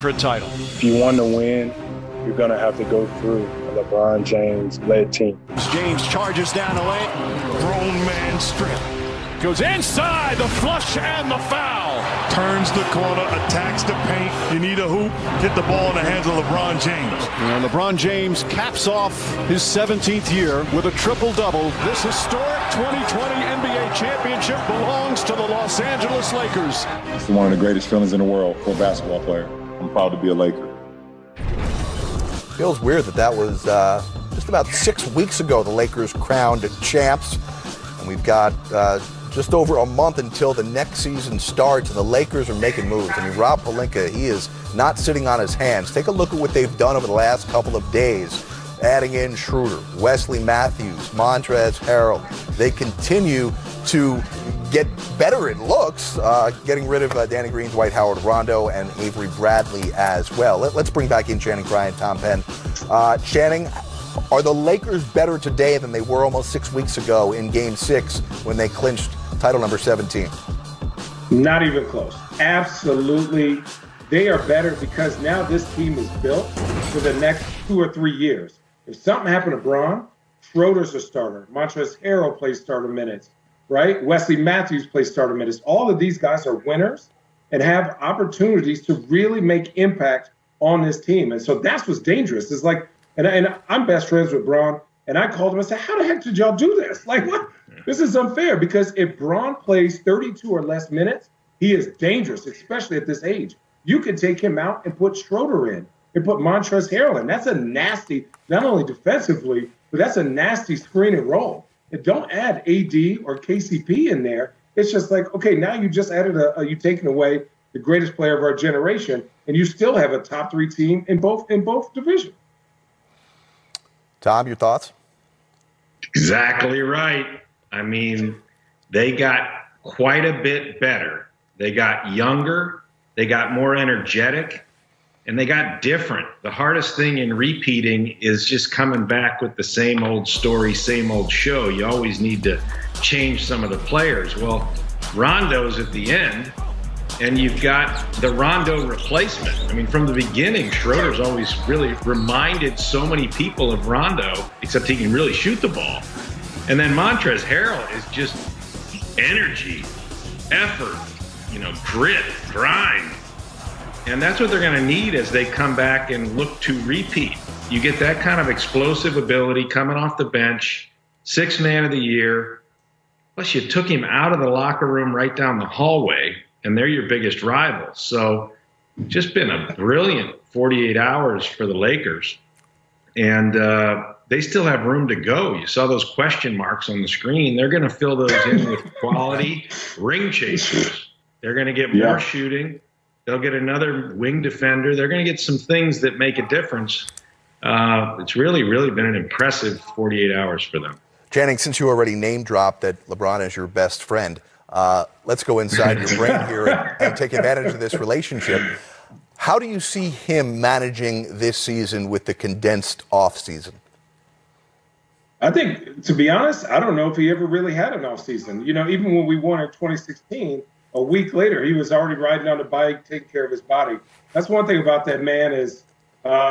for a title. If you want to win, you're going to have to go through a LeBron James-led team. James charges down the lane. Grown man strip. Goes inside, the flush and the foul. Turns the corner, attacks the paint. You need a hoop, get the ball in the hands of LeBron James. And LeBron James caps off his 17th year with a triple-double. This historic 2020 NBA championship belongs to the Los Angeles Lakers. It's one of the greatest feelings in the world for a basketball player. I'm proud to be a Laker. Feels weird that was just about 6 weeks ago the Lakers crowned champs. And we've got just over a month until the next season starts, and the Lakers are making moves. I mean, Rob Pelinka, he is not sitting on his hands. Take a look at what they've done over the last couple of days. Adding in Schroeder, Wesley Matthews, Montrezl Harrell. They continue to get better, it looks, getting rid of Danny Green, Dwight Howard, Rondo, and Avery Bradley as well. Let's bring back in Channing Frye and Tom Penn. Channing, are the Lakers better today than they were almost 6 weeks ago in Game 6 when they clinched title number 17? Not even close. Absolutely. They are better because now this team is built for the next 2 or 3 years. If something happened to Braun, Schroeder's a starter. Montrezl Harrell plays starter minutes, right? Wesley Matthews plays starter minutes. All of these guys are winners and have opportunities to really make impact on this team. And so that's what's dangerous. It's like, and I'm best friends with Braun, and I called him and said, how the heck did y'all do this? Like, what? This is unfair, because if Braun plays 32 or less minutes, he is dangerous, especially at this age. You can take him out and put Schroeder in and put Montrezl Harrell in. That's a nasty, not only defensively, but that's a nasty screen and roll. And don't add AD or KCP in there. It's just like, okay, now you just added you've taken away the greatest player of our generation, and you still have a top 3 team in both divisions. Tom, your thoughts? Exactly right. I mean, they got quite a bit better. They got younger, they got more energetic, and they got different. The hardest thing in repeating is just coming back with the same old story, same old show. You always need to change some of the players. Well, Rondo's at the end, and you've got the Rondo replacement. I mean, from the beginning, Schroeder's always really reminded so many people of Rondo, except he can really shoot the ball. And then Montrezl Harrell is just energy, effort, grit, grind. And that's what they're going to need as they come back and look to repeat. You get that kind of explosive ability coming off the bench, 6th man of the year. Plus, you took him out of the locker room right down the hallway, and they're your biggest rivals. So just been a brilliant 48 hours for the Lakers. And they still have room to go. You saw those question marks on the screen. They're going to fill those in with quality ring chasers. They're going to get more shooting. They'll get another wing defender. They're going to get some things that make a difference. It's really, really been an impressive 48 hours for them. Channing, since you already name-dropped that LeBron is your best friend, let's go inside your brain here and take advantage of this relationship. How do you see him managing this season with the condensed offseason? I think, to be honest, I don't know if he ever really had an offseason. Even when we won in 2016, a week later, he was already riding on the bike, taking care of his body. That's one thing about that man is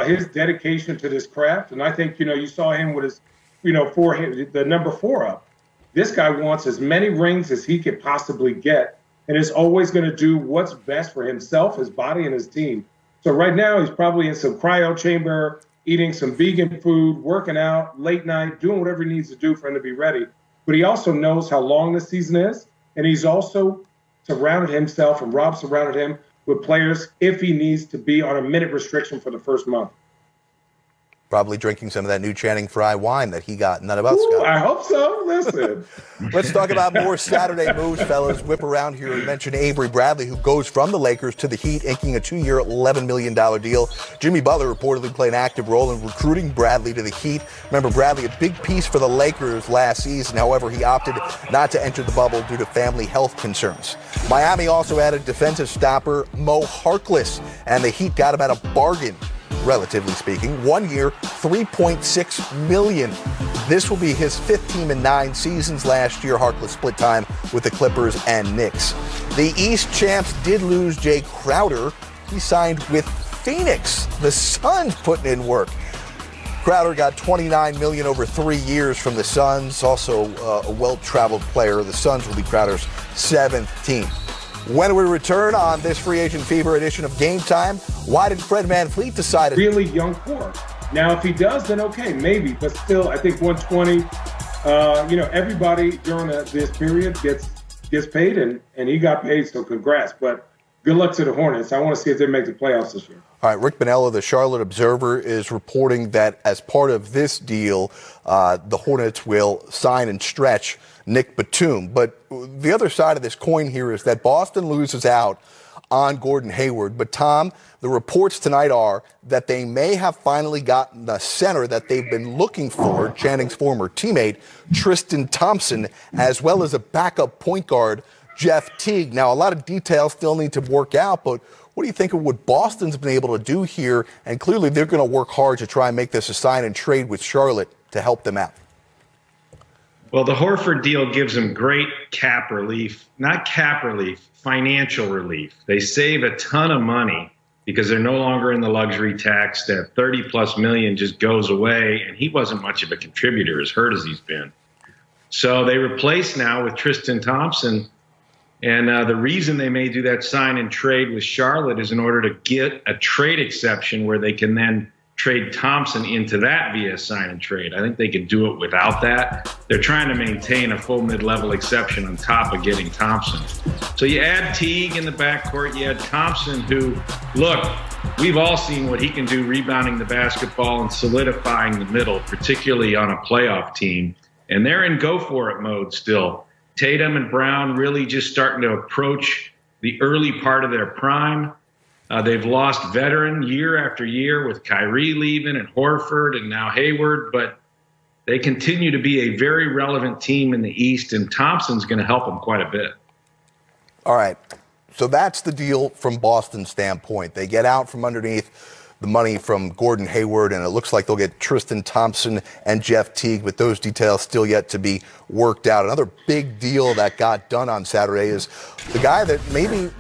his dedication to this craft. And I think, you saw him with his, the number 4 up. This guy wants as many rings as he could possibly get, and is always going to do what's best for himself, his body, and his team. So right now, he's probably in some cryo chamber, eating some vegan food, working out, late night, doing whatever he needs to do for him to be ready. But he also knows how long this season is, and he's also surrounded himself, and Rob surrounded him with players if he needs to be on a minute restriction for the first month. Probably drinking some of that new Channing Frye wine that he got. None about Scott. I hope so. Listen. Let's talk about more Saturday moves, fellas. Whip around here and mention Avery Bradley, who goes from the Lakers to the Heat, inking a 2-year, $11 million deal. Jimmy Butler reportedly played an active role in recruiting Bradley to the Heat. Remember, Bradley, a big piece for the Lakers last season. However, he opted not to enter the bubble due to family health concerns. Miami also added defensive stopper Mo Harkless, and the Heat got him at a bargain, relatively speaking. 1 year, $3.6 million. This will be his 5th team in 9 seasons. Last year, Harkless split time with the Clippers and Knicks. The East champs did lose Jay Crowder. He signed with Phoenix, the Suns putting in work. Crowder got $29 million over 3 years from the Suns. Also a well-traveled player. The Suns will be Crowder's 7th team. When we return on this Free Agent Fever edition of Game Time, why did Fred VanVleet decide? Really young core. Now, if he does, then okay, maybe. But still, I think 120. Everybody during this period gets paid, and he got paid. So congrats. But good luck to the Hornets. I want to see if they make the playoffs this year. All right, Rick Bonello, the Charlotte Observer, is reporting that as part of this deal, the Hornets will sign and stretch Nick Batum. But the other side of this coin here is that Boston loses out on Gordon Hayward. But, Tom, the reports tonight are that they may have finally gotten the center that they've been looking for, Channing's former teammate, Tristan Thompson, as well as a backup point guard, Jeff Teague. Now, a lot of details still need to work out, but what do you think of what Boston's been able to do here? And clearly they're going to work hard to try and make this a sign and trade with Charlotte to help them out. Well, the Horford deal gives them great cap relief, not cap relief, financial relief. They save a ton of money because they're no longer in the luxury tax. That 30+ million just goes away, and he wasn't much of a contributor, as hurt as he's been. So they replace now with Tristan Thompson. And the reason they may do that sign and trade with Charlotte is in order to get a trade exception where they can then trade Thompson into that via sign and trade. I think they could do it without that. They're trying to maintain a full mid-level exception on top of getting Thompson. So you add Teague in the backcourt, you add Thompson, who, look, we've all seen what he can do rebounding the basketball and solidifying the middle, particularly on a playoff team. And they're in go-for-it mode still. Tatum and Brown really just starting to approach the early part of their prime. They've lost veteran year after year with Kyrie leaving and Horford and now Hayward, but they continue to be a very relevant team in the East, and Thompson's going to help them quite a bit. All right, so that's the deal from Boston's standpoint. They get out from underneath the money from Gordon Hayward, and it looks like they'll get Tristan Thompson and Jeff Teague, with those details still yet to be worked out. Another big deal that got done on Saturday is the guy that maybe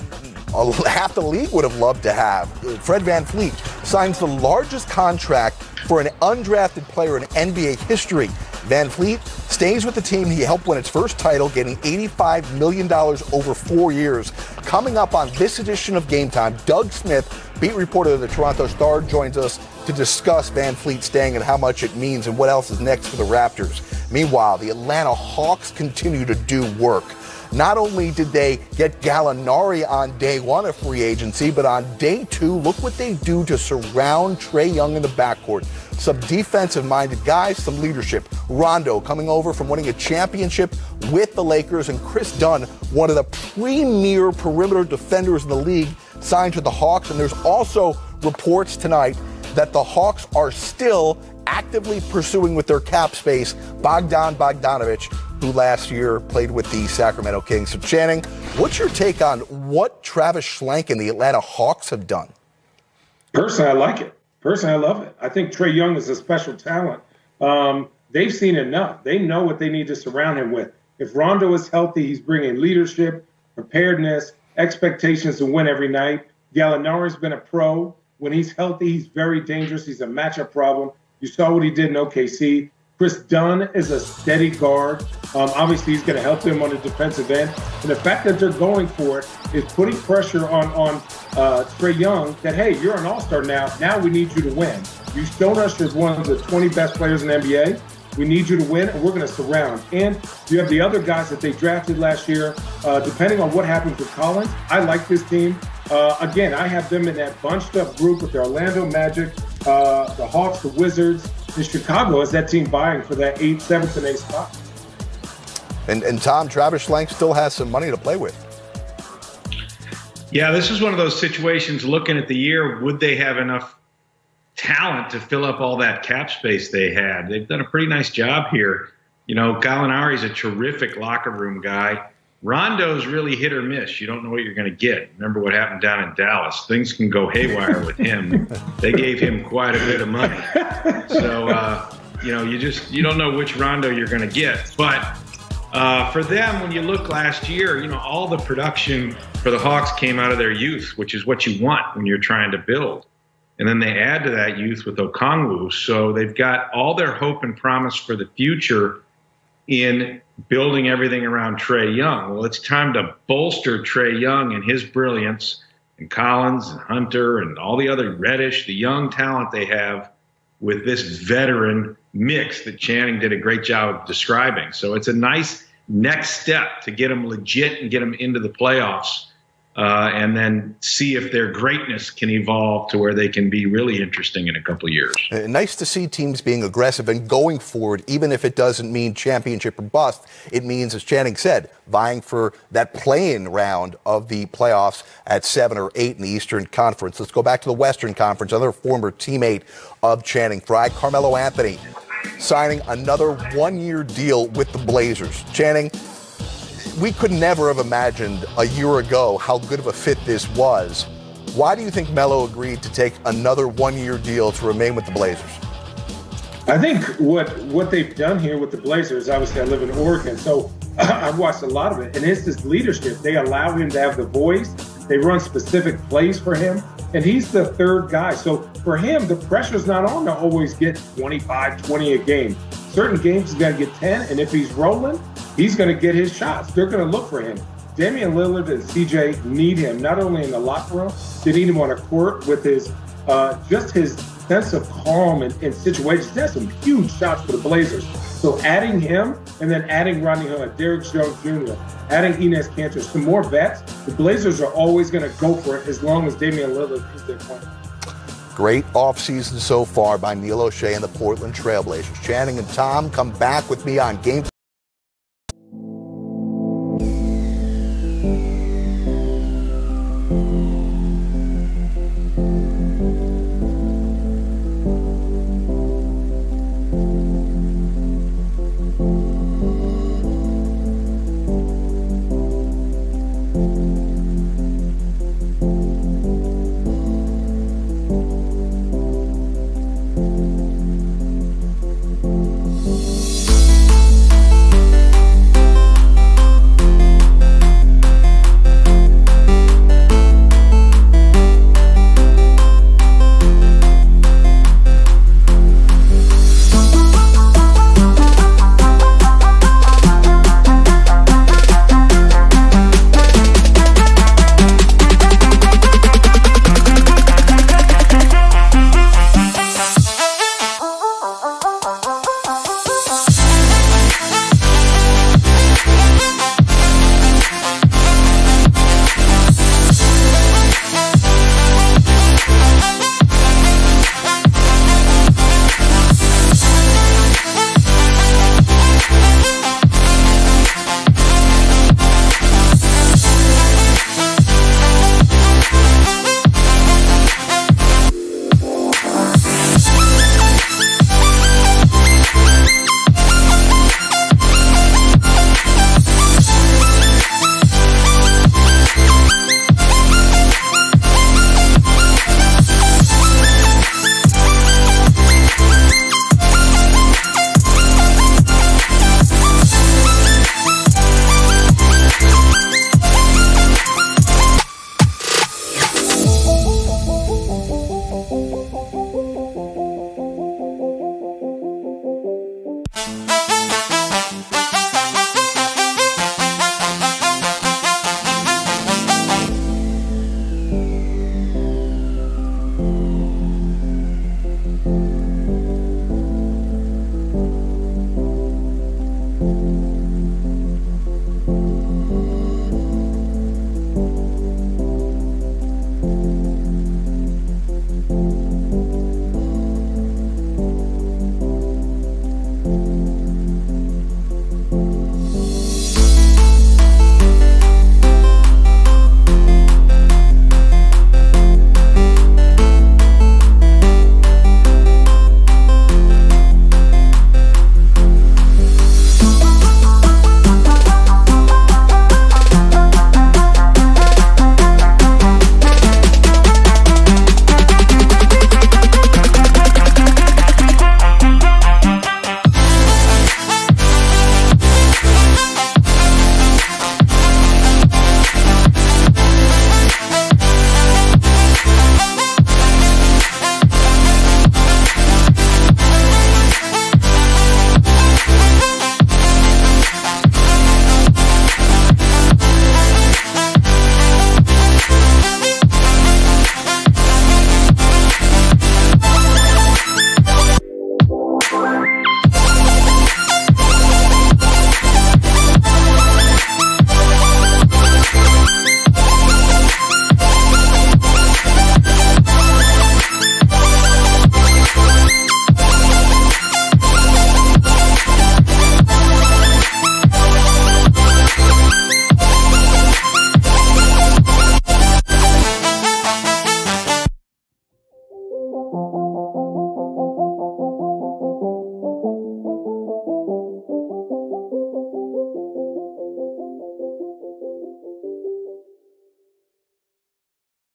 half the league would have loved to have. Fred VanVleet signs the largest contract for an undrafted player in NBA history. VanVleet stays with the team he helped win its first title, getting $85 million over 4 years. Coming up on this edition of Game Time, Doug Smith, beat reporter of the Toronto Star, joins us to discuss VanVleet staying and how much it means and what else is next for the Raptors. Meanwhile, the Atlanta Hawks continue to do work. Not only did they get Gallinari on day one of free agency, but on day two, look what they do to surround Trae Young in the backcourt. Some defensive-minded guys, some leadership. Rondo coming over from winning a championship with the Lakers, and Chris Dunn, one of the premier perimeter defenders in the league, signed to the Hawks. And there's also reports tonight that the Hawks are still actively pursuing with their cap space Bogdan Bogdanović, who last year played with the Sacramento Kings. So, Channing, what's your take on what Travis Schlenk and the Atlanta Hawks have done? Personally, I like it. Personally, I love it. I think Trae Young is a special talent. They've seen enough. They know what they need to surround him with. If Rondo is healthy, he's bringing leadership, preparedness, expectations to win every night. Gallinari's been a pro. When he's healthy, he's very dangerous. He's a matchup problem. You saw what he did in OKC. Chris Dunn is a steady guard. Obviously, he's going to help them on the defensive end. And the fact that they're going for it is putting pressure on Trae Young that, hey, you're an all-star now. Now we need you to win. You shown us as one of the 20 best players in the NBA. We need you to win, and we're going to surround. And you have the other guys that they drafted last year. Depending on what happens with Collins, I like this team. Again, I have them in that bunched-up group with the Orlando Magic, the Hawks, the Wizards. In Chicago is that team vying for that 7th and 8th spot. And Tom, Travis Schlenk still has some money to play with. Yeah, this is one of those situations, looking at the year, would they have enough talent to fill up all that cap space they had? They've done a pretty nice job here. You know, Gallinari's a terrific locker room guy. Rondo's really hit or miss. You don't know what you're going to get. Remember what happened down in Dallas. Things can go haywire with him. They gave him quite a bit of money. So, you know, you don't know which Rondo you're going to get. But for them, when you look last year, you know, all the production for the Hawks came out of their youth, which is what you want when you're trying to build. And then they add to that youth with Okongwu. So they've got all their hope and promise for the future in building everything around Trae Young. Well, it's time to bolster Trae Young and his brilliance, and Collins and Hunter and all the other Reddish, the young talent they have, with this veteran mix that Channing did a great job of describing. So it's a nice next step to get them legit and get them into the playoffs. And then see if their greatness can evolve to where they can be really interesting in a couple of years. Nice to see teams being aggressive and going forward, even if it doesn't mean championship or bust. It means, as Channing said, vying for that play-in round of the playoffs at 7 or 8 in the Eastern Conference. Let's go back to the Western Conference. Another former teammate of Channing Frye, Carmelo Anthony, signing another one-year deal with the Blazers. Channing, we could never have imagined a year ago how good of a fit this was. Why do you think Melo agreed to take another one-year deal to remain with the Blazers? I think what they've done here with the Blazers, obviously I live in Oregon, so I've watched a lot of it, and it's this leadership. They allow him to have the voice. They run specific plays for him, and he's the third guy. So for him, the pressure's not on to always get 25, 20 a game. Certain games he's got to get 10, and if he's rolling, he's going to get his shots. They're going to look for him. Damian Lillard and CJ need him, not only in the locker room, they need him on a court with his just his sense of calm and situations. That's some huge shots for the Blazers. So adding him and then adding Rodney Hood, Derrick Jones Jr., adding Enes Kanter, some more vets, the Blazers are always going to go for it as long as Damian Lillard is their point. Great offseason so far by Neil O'Shea and the Portland Trail Blazers. Channing and Tom, come back with me on Game